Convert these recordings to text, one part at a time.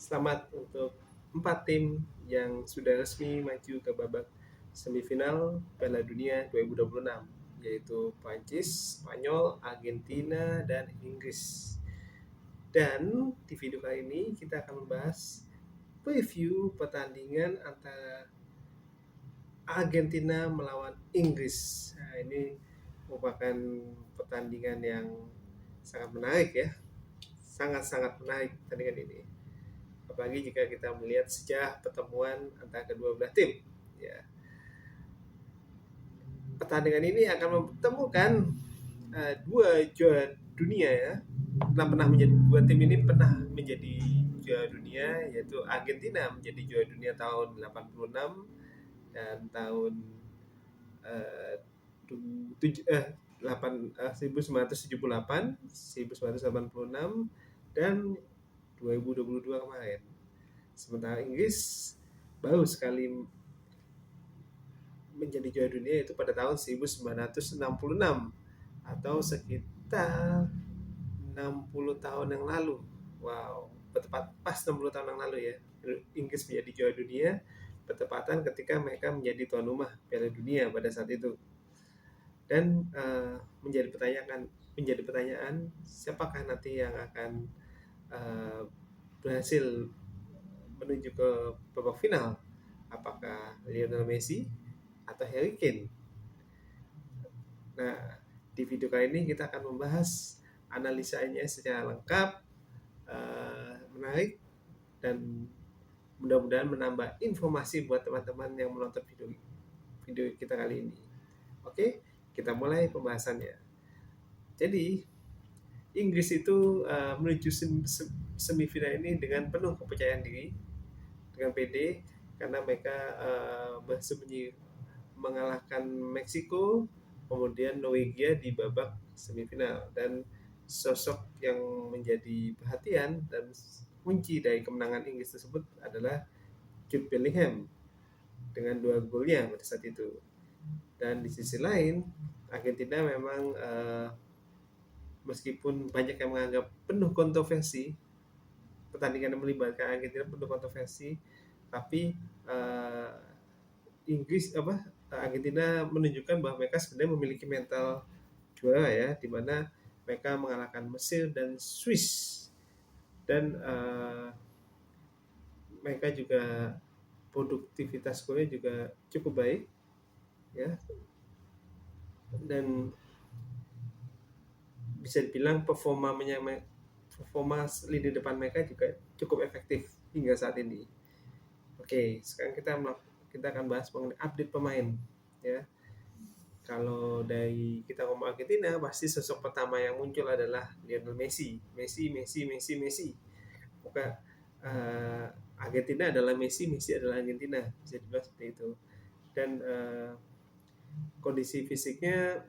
Selamat untuk 4 tim yang sudah resmi maju ke babak semifinal Piala Dunia 2026, yaitu Prancis, Spanyol, Argentina, dan Inggris. Dan di video kali ini kita akan membahas preview pertandingan antara Argentina melawan Inggris. Nah, ini merupakan pertandingan yang sangat menarik ya. Sangat-sangat menarik pertandingan ini. Apalagi jika kita melihat sejarah pertemuan antara kedua belah tim. Ya, pertandingan ini akan mempertemukan dua juara dunia ya. Dua tim ini pernah menjadi juara dunia, yaitu Argentina menjadi juara dunia tahun 86 dan tahun eh, 1978, 1986 dan 2022 kemarin. Sementara Inggris baru sekali menjadi juara dunia itu pada tahun 1966 atau sekitar 60 tahun yang lalu. Wow, bertepat pas 60 tahun yang lalu ya. Inggris menjadi juara dunia bertepatan ketika mereka menjadi tuan rumah Piala Dunia pada saat itu. Dan menjadi pertanyaan siapakah nanti yang akan berhasil menuju ke babak final? Apakah Lionel Messi atau Harry Kane? Nah, di video kali ini kita akan membahas analisanya secara lengkap, menarik, dan mudah-mudahan menambah informasi buat teman-teman yang menonton video kita kali ini. Oke, kita mulai pembahasannya. Jadi, Inggris itu menuju semifinal ini dengan penuh kepercayaan diri, dengan PD, karena mereka berhasil mengalahkan Meksiko, kemudian Norwegia di babak semifinal. Dan sosok yang menjadi perhatian dan kunci dari kemenangan Inggris tersebut adalah Jude Bellingham dengan 2 golnya pada saat itu. Dan di sisi lain, Argentina memang meskipun banyak yang menganggap penuh kontroversi, pertandingan yang melibatkan Argentina penuh kontroversi, tapi Argentina menunjukkan bahwa mereka sebenarnya memiliki mental juara ya, di mana mereka mengalahkan Mesir dan Swiss, dan mereka juga produktivitas golnya juga cukup baik ya, dan bisa dibilang performa lini depan mereka juga cukup efektif hingga saat ini. Oke, sekarang kita akan bahas mengenai update pemain ya. Kalau dari kita ngomong Argentina, pasti sosok pertama yang muncul adalah Lionel Messi. Maka Argentina adalah Messi, Messi adalah Argentina, bisa dibilang seperti itu. Dan kondisi fisiknya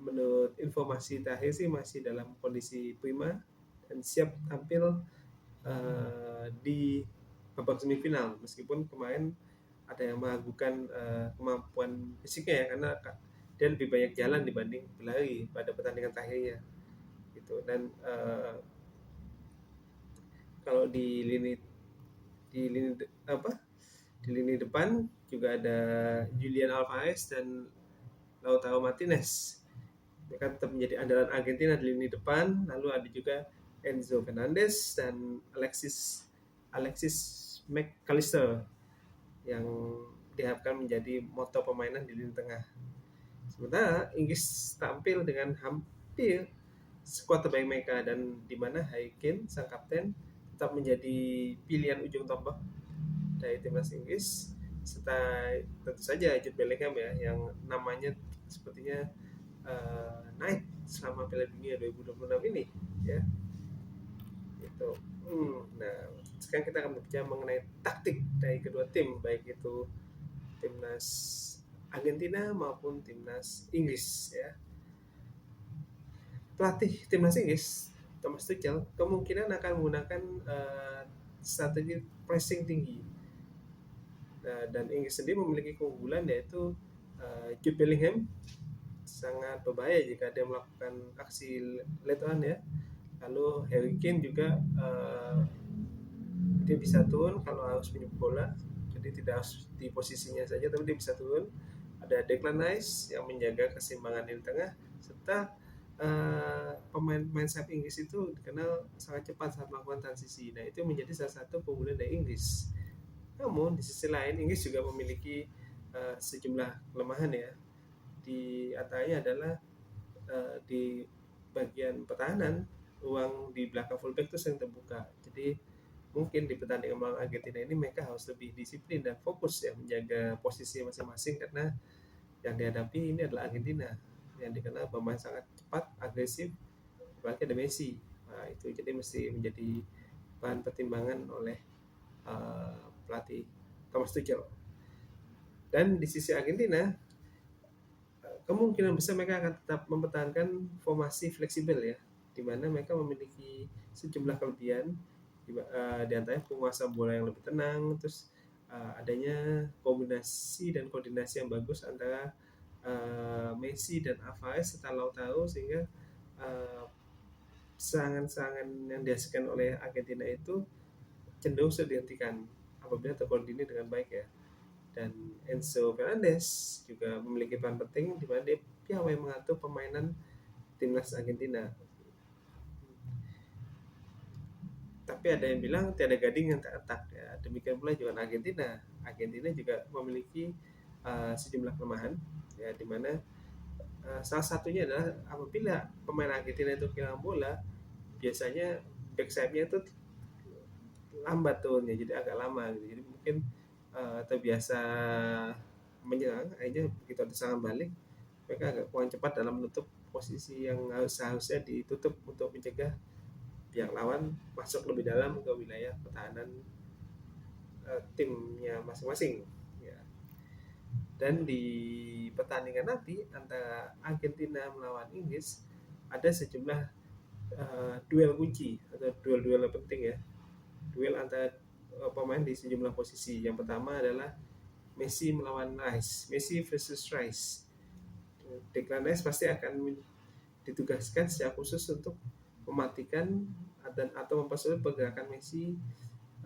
menurut informasi terakhir sih masih dalam kondisi prima dan siap tampil di babak semifinal, meskipun kemarin ada yang meragukan kemampuan fisiknya ya, karena dia lebih banyak jalan dibanding berlari pada pertandingan terakhirnya gitu. Dan kalau di lini di lini depan juga ada Julian Alvarez dan Lautaro Martinez. Mereka tetap menjadi andalan Argentina di lini depan. Lalu ada juga Enzo Fernandez dan Alexis McAllister yang diharapkan menjadi motor permainan di lini tengah. Sementara Inggris tampil dengan hampir skuad terbaik mereka, dan di mana Harry Kane sang kapten tetap menjadi pilihan ujung tombak dari timnas Inggris, serta tentu saja Jude Bellingham ya, yang namanya sepertinya naik selama Piala Dunia 2026 ini ya. Gitu. Nah, sekarang kita akan berbicara mengenai taktik dari kedua tim, baik itu timnas Argentina maupun timnas Inggris ya. Pelatih timnas Inggris Thomas Tuchel kemungkinan akan menggunakan strategi pressing tinggi. Dan Inggris sendiri memiliki keunggulan, yaitu Jude Bellingham sangat berbahaya jika dia melakukan aksi late on ya. Lalu Harry Kane juga dia bisa turun kalau harus menyebut bola, jadi tidak harus di posisinya saja tapi dia bisa turun. Ada Declan Rice yang menjaga keseimbangan di tengah, serta pemain-pemain sayap Inggris itu dikenal sangat cepat saat melakukan transisi. Nah, itu menjadi salah satu keunggulan dari Inggris. Namun di sisi lain Inggris juga memiliki sejumlah kelemahan ya. Di antaranya adalah di bagian pertahanan, ruang di belakang fullback itu sering terbuka. Jadi mungkin di pertandingan melawan Argentina ini mereka harus lebih disiplin dan fokus ya menjaga posisi masing-masing, karena yang dihadapi ini adalah Argentina yang dikenal bermain sangat cepat, agresif, apalagi ada Messi. Nah, itu jadi mesti menjadi bahan pertimbangan oleh pelatih Thomas Tuchel. Dan di sisi Argentina, kemungkinan besar mereka akan tetap mempertahankan formasi fleksibel ya, di mana mereka memiliki sejumlah kelebihan di antaranya penguasaan bola yang lebih tenang, terus adanya kombinasi dan koordinasi yang bagus antara Messi dan Alvarez serta Lautaro, sehingga uh, serangan-serangan yang dihasilkan oleh Argentina itu cenderung sudah dihentikan apabila terkoordinir dengan baik ya. Dan Enzo Fernandez juga memiliki peran penting di mana dia piawai mengatur permainan timnas Argentina. Tapi ada yang bilang tiada gading yang tak retak ya. Demikian pula juga Argentina. Argentina juga memiliki sejumlah kelemahan ya, di mana salah satunya adalah apabila pemain Argentina itu kehilangan bola, biasanya back sayapnya itu lambat turunnya, jadi agak lama gitu. Jadi mungkin terbiasa menyerang, akhirnya begitu ada serangan balik mereka agak kurang cepat dalam menutup posisi yang seharusnya ditutup untuk mencegah pihak lawan masuk lebih dalam ke wilayah pertahanan timnya masing-masing ya. Dan di pertandingan nanti antara Argentina melawan Inggris ada sejumlah duel kunci atau duel-duel yang penting ya, duel antara pemain di sejumlah posisi. Yang pertama adalah Messi melawan Rice, Messi versus Rice. Declan Rice pasti akan ditugaskan secara khusus untuk mematikan dan atau mempersulit pergerakan Messi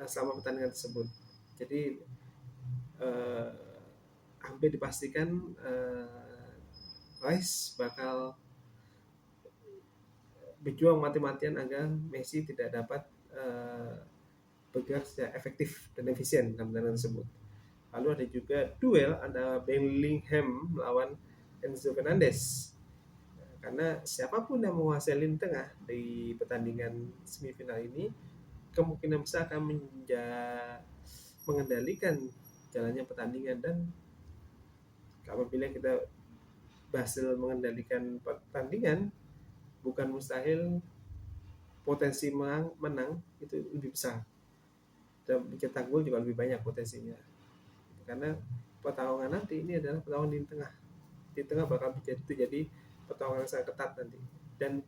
selama pertandingan tersebut. Jadi eh, hampir dipastikan Rice bakal berjuang mati-matian agar Messi tidak dapat bergerak secara efektif dan efisien dalam pertandingan tersebut. Lalu ada juga duel antara Bellingham melawan Enzo Fernandez. Karena siapapun yang menguasai lini tengah di pertandingan semifinal ini kemungkinan besar akan mengendalikan jalannya pertandingan. Dan apabila kita berhasil mengendalikan pertandingan, bukan mustahil potensi menang itu lebih besar dan mencetak gol juga lebih banyak potensinya, karena pertarungan nanti ini adalah pertarungan di tengah bakal jadi pertarungan yang sangat ketat nanti. Dan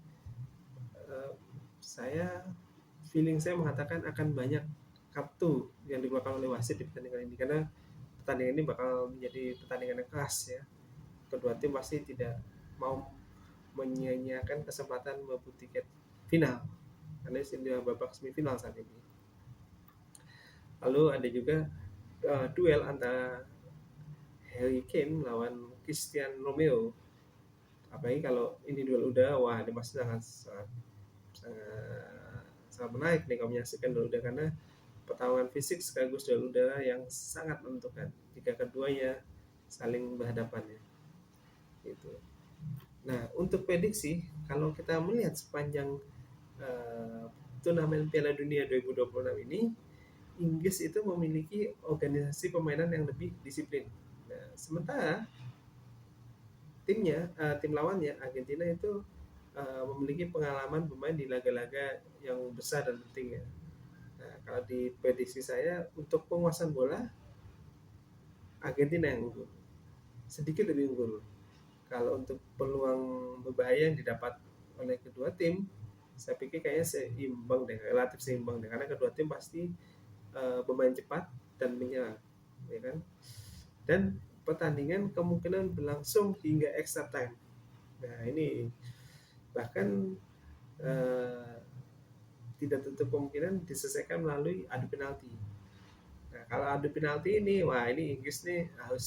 uh, saya feeling saya mengatakan akan banyak kartu yang dikeluarkan oleh wasit di pertandingan ini, karena pertandingan ini bakal menjadi pertandingan yang keras ya. Kedua tim pasti tidak mau menyia-nyiakan kesempatan merebut tiket final karena sudah babak semifinal saat ini. Lalu ada juga duel antara Harry Kane melawan Christian Romeo. Apalagi kalau ini duel udara, wah ini pasti sangat menarik nih kalau menyaksikan duel udara, karena pertarungan fisik sekaligus duel udara yang sangat menentukan jika keduanya saling berhadapan ya. Gitu. Nah, untuk prediksi, kalau kita melihat sepanjang turnamen Piala Dunia 2026 ini, Inggris itu memiliki organisasi permainan yang lebih disiplin. Nah, sementara tim lawannya Argentina itu memiliki pengalaman bermain di laga-laga yang besar dan penting ya. Nah, kalau di prediksi saya untuk penguasaan bola Argentina yang unggul, sedikit lebih unggul. Kalau untuk peluang berbahaya yang didapat oleh kedua tim, saya pikir kayaknya seimbang deh, relatif seimbang deh, karena kedua tim pasti bermain cepat dan menyerang, ya kan? Dan pertandingan kemungkinan berlangsung hingga extra time. Nah ini bahkan uh, tidak tutup kemungkinan diselesaikan melalui adu penalti. Nah, kalau adu penalti ini, wah ini Inggris nih harus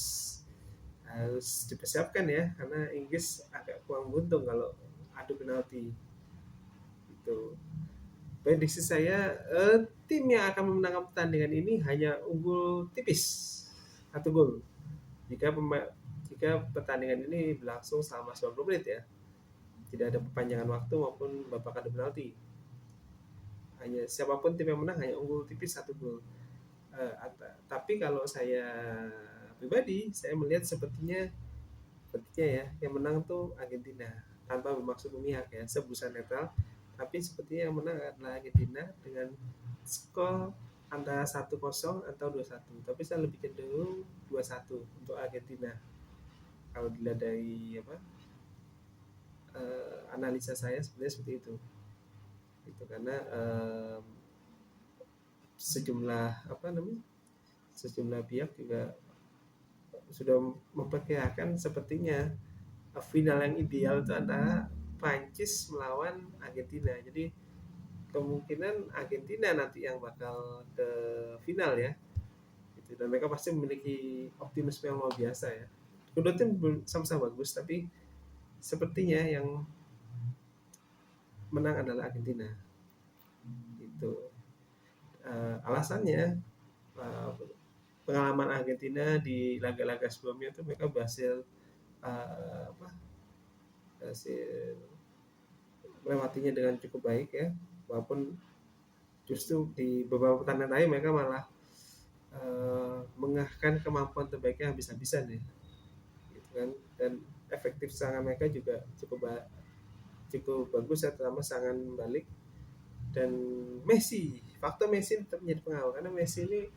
harus dipersiapkan ya, karena Inggris agak kurang beruntung kalau adu penalti itu. Prediksi saya, tim yang akan memenangkan pertandingan ini hanya unggul tipis 1 gol. Jika jika pertandingan ini berlangsung selama 90 menit ya, tidak ada perpanjangan waktu maupun babak adu penalti. Hanya siapapun tim yang menang hanya unggul tipis 1 gol. Tapi kalau saya pribadi, saya melihat sepertinya ya yang menang tuh Argentina, tanpa bermaksud memihak ya, sebusan netral, tapi sepertinya yang menang adalah Argentina dengan skor antara 1-0 atau 2-1, tapi saya lebih cenderung 2-1 untuk Argentina kalau dilihat dari analisa saya sebenarnya seperti itu karena sejumlah pihak juga sudah memperkirakan sepertinya final yang ideal itu antara Prancis melawan Argentina. Jadi kemungkinan Argentina nanti yang bakal ke final ya. Gitu. Dan mereka pasti memiliki optimisme yang luar biasa ya. Kedua tim sama-sama bagus, tapi sepertinya yang menang adalah Argentina. Itu alasannya pengalaman Argentina di laga-laga sebelumnya itu mereka berhasil berhasil melewatinya dengan cukup baik ya, walaupun justru di beberapa pertandingan lain mereka malah mengarahkan kemampuan terbaiknya habis-habisan ya, gitu kan. Dan efektif serangan mereka juga cukup bagus ya, terutama serangan balik. Dan faktor Messi tetap menjadi pengaruh karena Messi ini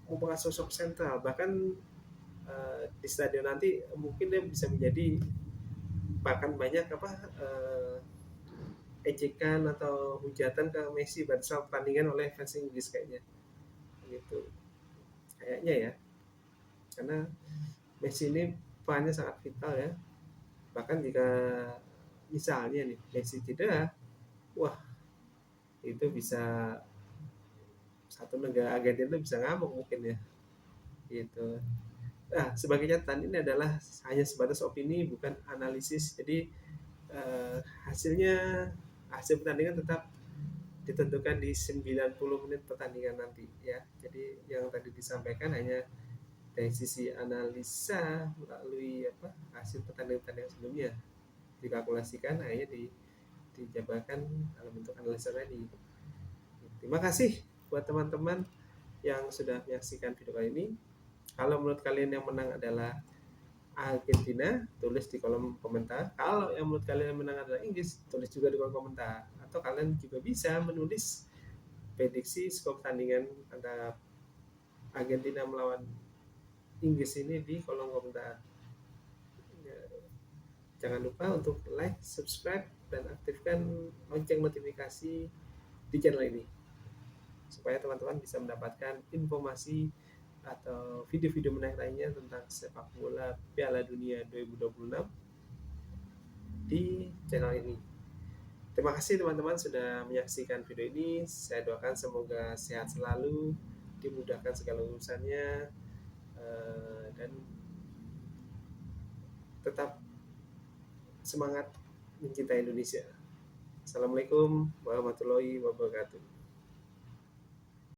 merupakan sosok sentral, bahkan di stadion nanti mungkin dia bisa menjadi bahkan banyak ejekan atau hujatan ke Messi pada saat pertandingan oleh fans Inggris kayaknya gitu, kayaknya ya, karena Messi ini perannya sangat vital ya. Bahkan jika misalnya nih Messi cedera, wah itu bisa satu negara Argentina bisa ngamuk mungkin ya gitu. Nah, sebagai catatan ini adalah hanya sebatas opini bukan analisis. Jadi eh, hasilnya hasil pertandingan tetap ditentukan di 90 menit pertandingan nanti ya. Jadi yang tadi disampaikan hanya dari sisi analisa melalui hasil pertandingan sebelumnya dikalkulasikan, akhirnya dijabarkan dalam bentuk analisa tadi. Terima kasih buat teman-teman yang sudah menyaksikan video kali ini. Kalau menurut kalian yang menang adalah Argentina, tulis di kolom komentar. Kalau yang menurut kalian yang menang adalah Inggris, tulis juga di kolom komentar. Atau kalian juga bisa menulis prediksi skor pertandingan antara Argentina melawan Inggris ini di kolom komentar. Jangan lupa untuk like, subscribe, dan aktifkan lonceng notifikasi di channel ini supaya teman-teman bisa mendapatkan informasi atau video-video menarik lainnya tentang sepak bola Piala Dunia 2026 di channel ini. Terima kasih teman-teman sudah menyaksikan video ini. Saya doakan semoga sehat selalu, dimudahkan segala urusannya, dan tetap semangat mencintai Indonesia. Assalamualaikum warahmatullahi wabarakatuh.